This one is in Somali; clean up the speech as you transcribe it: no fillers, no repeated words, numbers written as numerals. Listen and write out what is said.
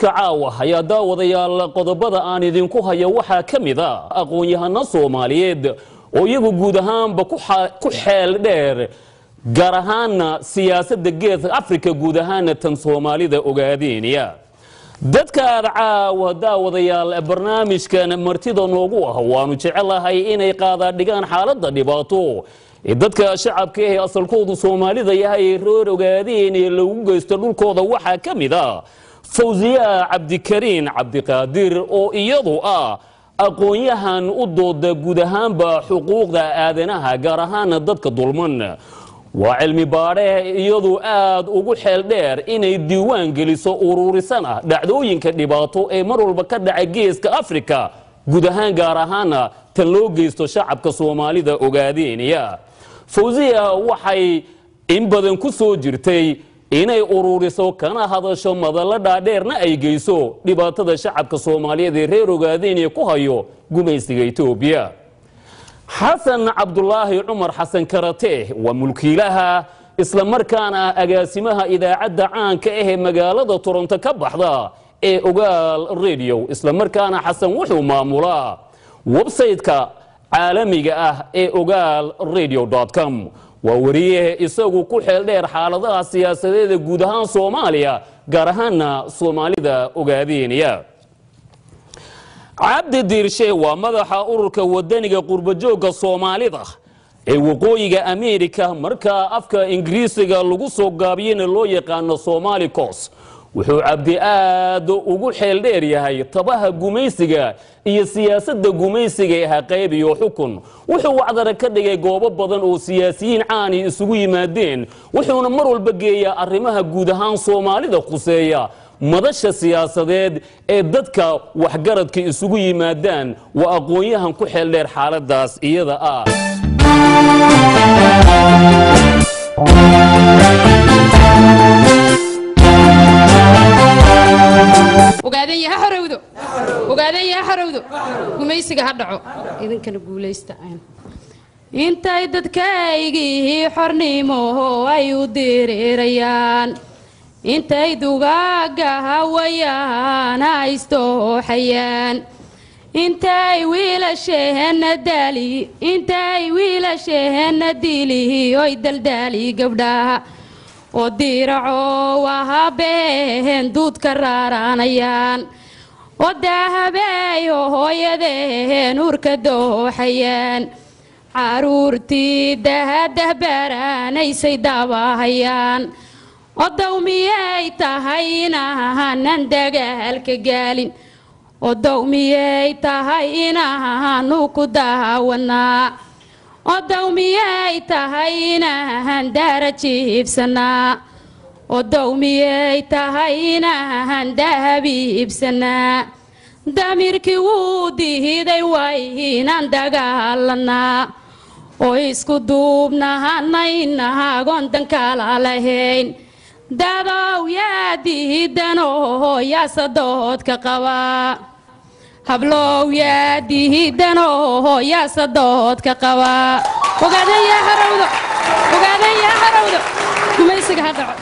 caawa ayaa daawadayaal qodobada aan idinku hayo waxaa ka mid ah aqoon-yahano Soomaaliyeed oo iyagu guud ahaanba ku xeel dheer gaar ahaan siyaasadda geeska Afrika guud ahaan tan Soomaalida ogaadeenaya dadka caawa daawadayaal barnaamijkan martida noogu ah waanu jecelahay inay qaada dhigaan xaaladda dhibaato dadka shacabka ee asalkoodu Soomaalida yahay reer ogaadeenaya lagu geysto dhulkooda waxa ka mid ah Fawziya Cabdikariin Cabdiqaadir oo iyadu ah aqoon-yahan u dooda guud ahaanba xuquuqda aadanaha gaar ahaan dadka dulman waa cilmi baare iyadu aad ugu xeel dheer inay diiwaan geliso ururisan ah dhacdooyinka dhibaato ee mar walba ka dhacay geeska Afrika guud ahaan gaar ahaan tan loo geysto shacabka Soomaalida ogaadeenaya Fawziya waxay in badan ku soo jirtay inay ururiso kana hadasho madalla dhaadheerna ay geyso dhibaatada shacabka Soomaaliyeed ee reer ogaadeenaya ku hayo gumaysiga Itoobiya Xasan Cabdullaahi Cumar Xasan Karate waa mulkiilaha isla markaana agaasimaha idaacadda caanka ah ee magaalada Toronto ka baxda ee Ogaal Radio isla markaana Xasan wuxuu maamulaa website-ka caalamiga ah ee ogaalradio.com waa wariye isagu ku xeel dheer xaaladaha siyaasadeed guud ahaan Soomaaliya gaar ahaan Soomaalida ogaadeenaya Cabdi Diirshe waa madaxa ururka wadaniga qurba jooga Soomaalida ee waqooyiga Ameerika marka afka Ingiriisiga lagu soo gaabiyeen loo yaqaan Somali Coast wuxuu Cabdi aad ugu xeel dheer yahay tabaha gumaysiga iyo siyaasadda gumaysiga ee qayb iyo xukun wuxuu wacdara ka dhigay goobo badan oo siyaasiyiin caan isugu yimaadeen wuxuuna mar walba geeyaa arrimaha guud ahaan Soomaalida quseeya madasha siyaasadeed ee dadka waxgaradka isugu yimaadaan waa aqoon-yahan ku xeel dheer xaaladaas iyada ah ogaadeen yaa xarowdo gumaysiga ha dhaco idinkana guulaysta intay dadkaygii xornimo ay u direerayaan intay dugaaga hawayaan haystooxayaan intay wiilasheena dili oy daldaali gabdhaha oo diiraco wahabeen duudka raaranayaan oo dahabeeyo hooyadeen urka dooxayaan caruurtii dahadah baaraanaysay daabahayaan odow miyay tahay inaanan dagaalka gaalin odow miyay tahay inaanu ku daawanaa odow miyay tahay inaan darajiibsanaa odow miyay tahay inaan dahabiibsanaa damirkii wuu dihiday way inaan dagaalanaa oo isku duubnahanaynahagoon dankala lahayn dadow yaa dihidanoo yaasadoodka qabaa hablow yaa dihidanoo yaasadoodka qabaa ogaadeen yaa xarowdo gumaysiga ha dhaco